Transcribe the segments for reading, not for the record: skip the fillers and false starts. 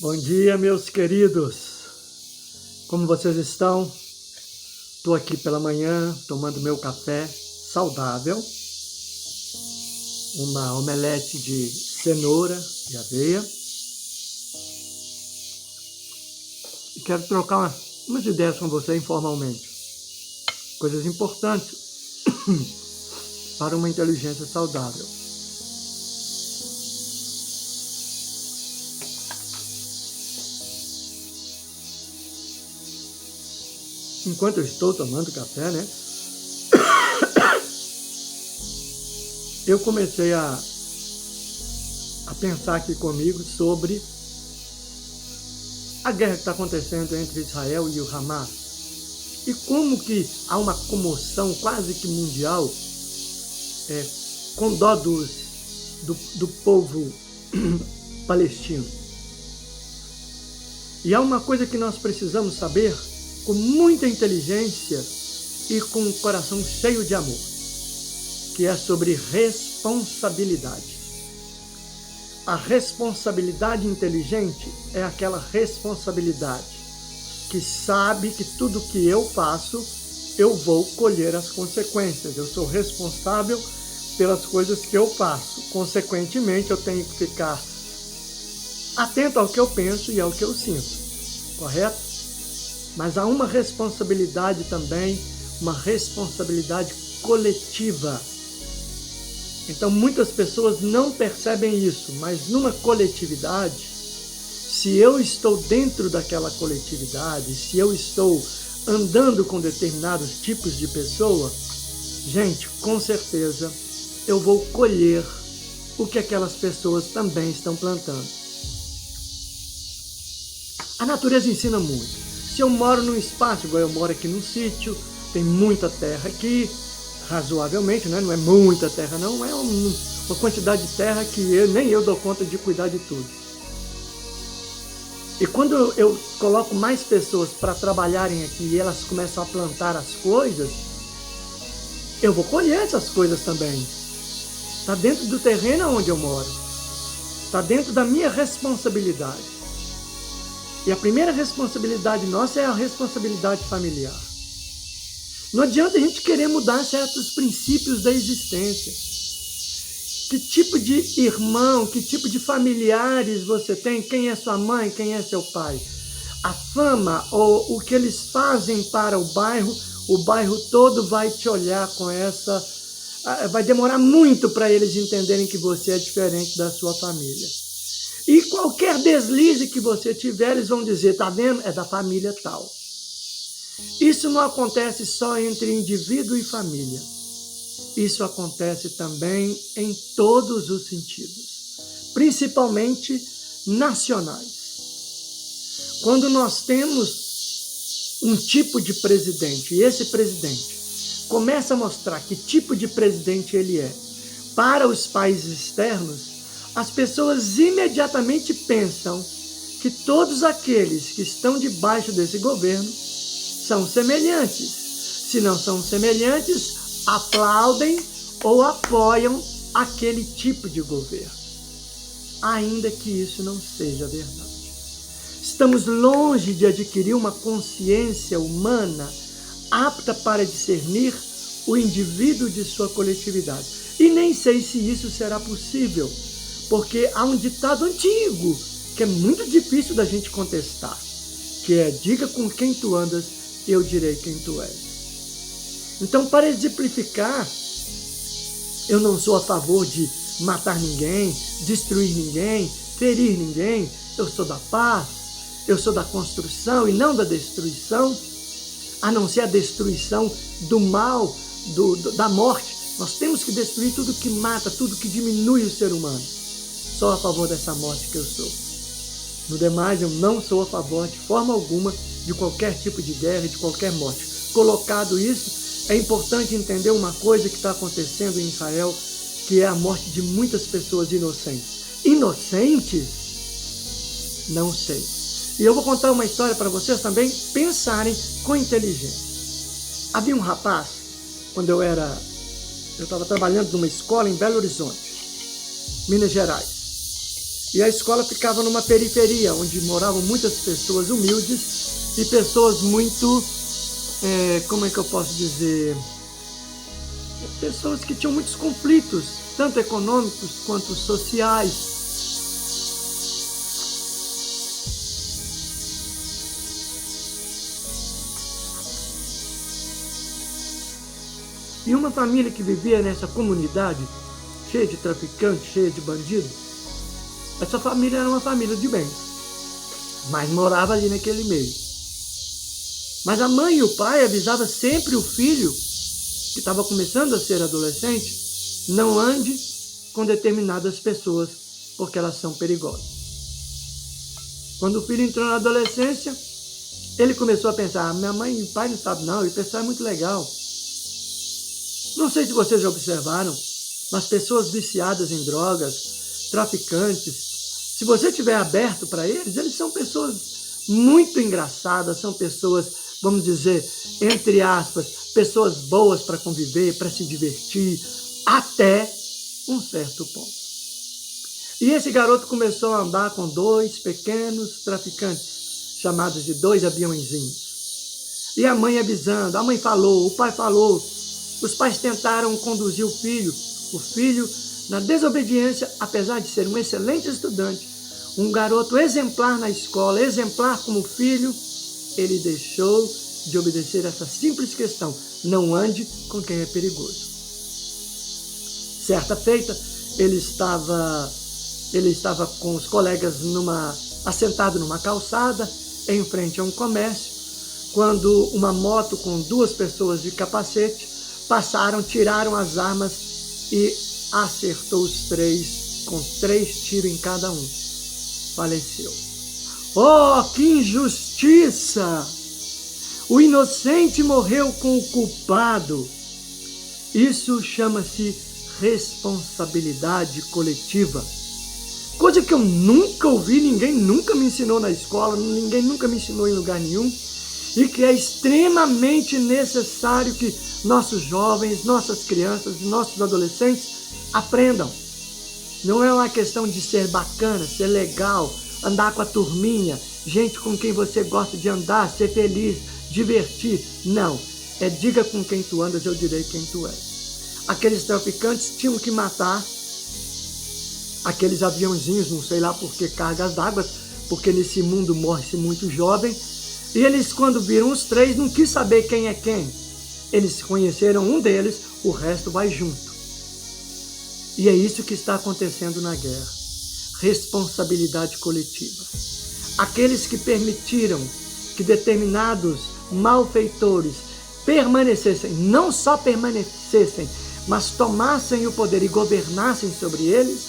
Bom dia, meus queridos. Como vocês estão? Estou aqui pela manhã tomando meu café saudável, uma omelete de cenoura e aveia. E quero trocar umas ideias com você informalmente. Coisas importantes para uma inteligência saudável. Enquanto eu estou tomando café, né? Eu comecei a pensar aqui comigo sobre a guerra que está acontecendo entre Israel e o Hamas. E como que há uma comoção quase que mundial com dó do povo palestino. E há uma coisa que nós precisamos saber com muita inteligência e com o coração cheio de amor, que é sobre responsabilidade. A responsabilidade inteligente é aquela responsabilidade que sabe que tudo que eu faço, eu vou colher as consequências. Eu sou responsável pelas coisas que eu faço. Consequentemente, eu tenho que ficar atento ao que eu penso e ao que eu sinto. Correto? Mas há uma responsabilidade também, uma responsabilidade coletiva. Então, muitas pessoas não percebem isso, mas numa coletividade, se eu estou dentro daquela coletividade, se eu estou andando com determinados tipos de pessoa, gente, com certeza eu vou colher o que aquelas pessoas também estão plantando. A natureza ensina muito. Se eu moro num espaço, igual eu moro aqui num sítio, tem muita terra aqui, razoavelmente, né? Não é muita terra não, é uma quantidade de terra que nem eu dou conta de cuidar de tudo. E quando eu coloco mais pessoas para trabalharem aqui e elas começam a plantar as coisas, eu vou colher essas coisas também. Está dentro do terreno onde eu moro. Está dentro da minha responsabilidade. E a primeira responsabilidade nossa é a responsabilidade familiar. Não adianta a gente querer mudar certos princípios da existência. Que tipo de irmão, que tipo de familiares você tem? Quem é sua mãe? Quem é seu pai? A fama ou o que eles fazem para o bairro todo vai te olhar com essa... Vai demorar muito para eles entenderem que você é diferente da sua família. E qualquer deslize que você tiver, eles vão dizer, tá vendo? É da família tal. Isso não acontece só entre indivíduo e família. Isso acontece também em todos os sentidos, principalmente nacionais. Quando nós temos um tipo de presidente, e esse presidente começa a mostrar que tipo de presidente ele é para os países externos, as pessoas imediatamente pensam que todos aqueles que estão debaixo desse governo são semelhantes. Se não são semelhantes, aplaudem ou apoiam aquele tipo de governo. Ainda que isso não seja verdade. Estamos longe de adquirir uma consciência humana apta para discernir o indivíduo de sua coletividade. E nem sei se isso será possível. Porque há um ditado antigo, que é muito difícil da gente contestar, que é, diga com quem tu andas, eu direi quem tu és. Então, para exemplificar, eu não sou a favor de matar ninguém, destruir ninguém, ferir ninguém, eu sou da paz, eu sou da construção e não da destruição, a não ser a destruição do mal, da morte. Nós temos que destruir tudo que mata, tudo que diminui o ser humano. Só a favor dessa morte que eu sou. No demais, eu não sou a favor de forma alguma de qualquer tipo de guerra, de qualquer morte. Colocado isso, é importante entender uma coisa que está acontecendo em Israel, que é a morte de muitas pessoas inocentes. Inocentes? Não sei. E eu vou contar uma história para vocês também pensarem com inteligência. Havia um rapaz, quando eu estava trabalhando numa escola em Belo Horizonte, Minas Gerais. E a escola ficava numa periferia, onde moravam muitas pessoas humildes e pessoas muito, como é que eu posso dizer, pessoas que tinham muitos conflitos, tanto econômicos quanto sociais. E uma família que vivia nessa comunidade, cheia de traficantes, cheia de bandidos, essa família era uma família de bem, mas morava ali naquele meio. Mas a mãe e o pai avisavam sempre o filho, que estava começando a ser adolescente, não ande com determinadas pessoas, porque elas são perigosas. Quando o filho entrou na adolescência, ele começou a pensar, minha mãe e o pai não sabem não, e o pessoal é muito legal. Não sei se vocês já observaram, mas pessoas viciadas em drogas, traficantes, se você estiver aberto para eles, eles são pessoas muito engraçadas, são pessoas, vamos dizer, entre aspas, pessoas boas para conviver, para se divertir, até um certo ponto. E esse garoto começou a andar com 2 pequenos traficantes, chamados de 2 aviãozinhos. E a mãe avisando, a mãe falou, o pai falou, os pais tentaram conduzir o filho, na desobediência, apesar de ser um excelente estudante, um garoto exemplar na escola, exemplar como filho, ele deixou de obedecer essa simples questão, não ande com quem é perigoso. Certa feita, ele estava com os colegas assentado numa calçada, em frente a um comércio, quando uma moto com 2 pessoas de capacete passaram, tiraram as armas e acertou os 3 com 3 tiros em cada um. Faleceu. Oh, que injustiça! O inocente morreu com o culpado. Isso chama-se responsabilidade coletiva. Coisa que eu nunca ouvi, ninguém nunca me ensinou na escola, ninguém nunca me ensinou em lugar nenhum, e que é extremamente necessário que nossos jovens, nossas crianças, nossos adolescentes aprendam. Não é uma questão de ser bacana, ser legal, andar com a turminha, gente com quem você gosta de andar, ser feliz, divertir. Não, é diga com quem tu andas, eu direi quem tu és. Aqueles traficantes tinham que matar aqueles aviãozinhos, não sei lá por que cargas d'água, porque nesse mundo morre-se muito jovem. E eles, quando viram os 3, não quis saber quem é quem. Eles conheceram um deles, o resto vai junto. E é isso que está acontecendo na guerra. Responsabilidade coletiva. Aqueles que permitiram que determinados malfeitores permanecessem, não só permanecessem, mas tomassem o poder e governassem sobre eles,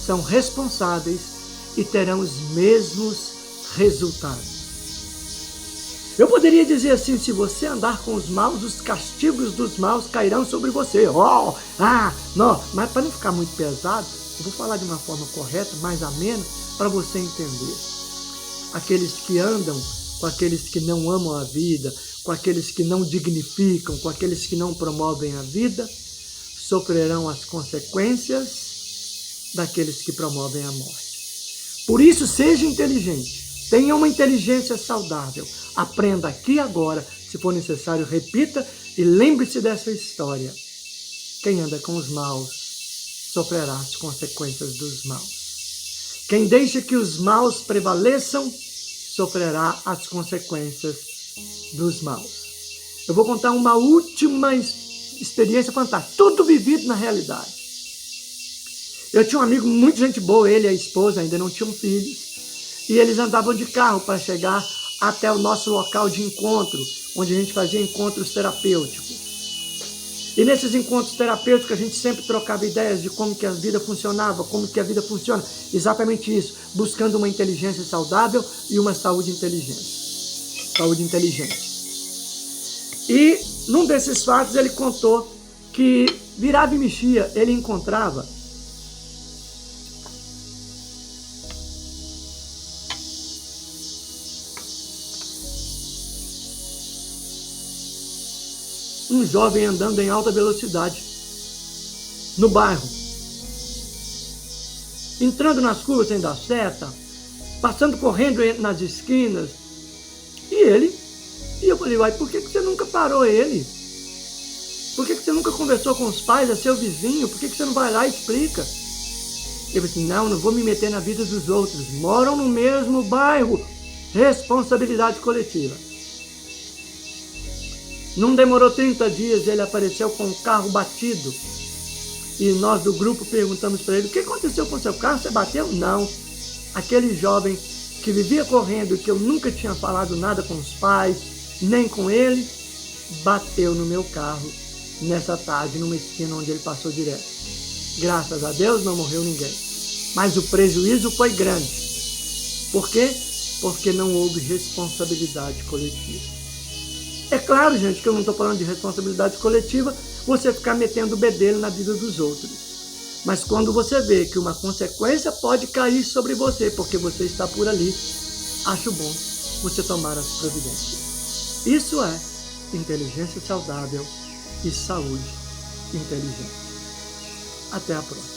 são responsáveis e terão os mesmos resultados. Eu poderia dizer assim, se você andar com os maus, os castigos dos maus cairão sobre você. Não. Mas para não ficar muito pesado, eu vou falar de uma forma correta, mais amena, para você entender. Aqueles que andam com aqueles que não amam a vida, com aqueles que não dignificam, com aqueles que não promovem a vida, sofrerão as consequências daqueles que promovem a morte. Por isso, seja inteligente. Tenha uma inteligência saudável. Aprenda aqui e agora. Se for necessário, repita e lembre-se dessa história. Quem anda com os maus sofrerá as consequências dos maus. Quem deixa que os maus prevaleçam sofrerá as consequências dos maus. Eu vou contar uma última experiência fantástica. Tudo vivido na realidade. Eu tinha um amigo, muito gente boa, ele e a esposa ainda não tinham filhos. E eles andavam de carro para chegar até o nosso local de encontro, onde a gente fazia encontros terapêuticos. E nesses encontros terapêuticos a gente sempre trocava ideias de como que a vida funcionava, como que a vida funciona. Exatamente isso, buscando uma inteligência saudável e uma saúde inteligente. E num desses fatos ele contou que virava e mexia, ele encontrava um jovem andando em alta velocidade no bairro. entrando nas curvas sem dar seta, passando correndo nas esquinas. E eu falei, uai, por que você nunca parou ele? Por que você nunca conversou com os pais, é seu vizinho? Por que você não vai lá e explica? Ele falou assim, não vou me meter na vida dos outros. Moram no mesmo bairro. Responsabilidade coletiva. Não demorou 30 dias, ele apareceu com o carro batido. E nós do grupo perguntamos para ele, o que aconteceu com o seu carro? Você bateu? Não. Aquele jovem que vivia correndo, que eu nunca tinha falado nada com os pais, nem com ele, bateu no meu carro nessa tarde, numa esquina onde ele passou direto. Graças a Deus não morreu ninguém. Mas o prejuízo foi grande. Por quê? Porque não houve responsabilidade coletiva. É claro, gente, que eu não estou falando de responsabilidade coletiva, você ficar metendo o bedelho na vida dos outros. Mas quando você vê que uma consequência pode cair sobre você, porque você está por ali, acho bom você tomar as providências. Isso é inteligência saudável e saúde inteligente. Até a próxima.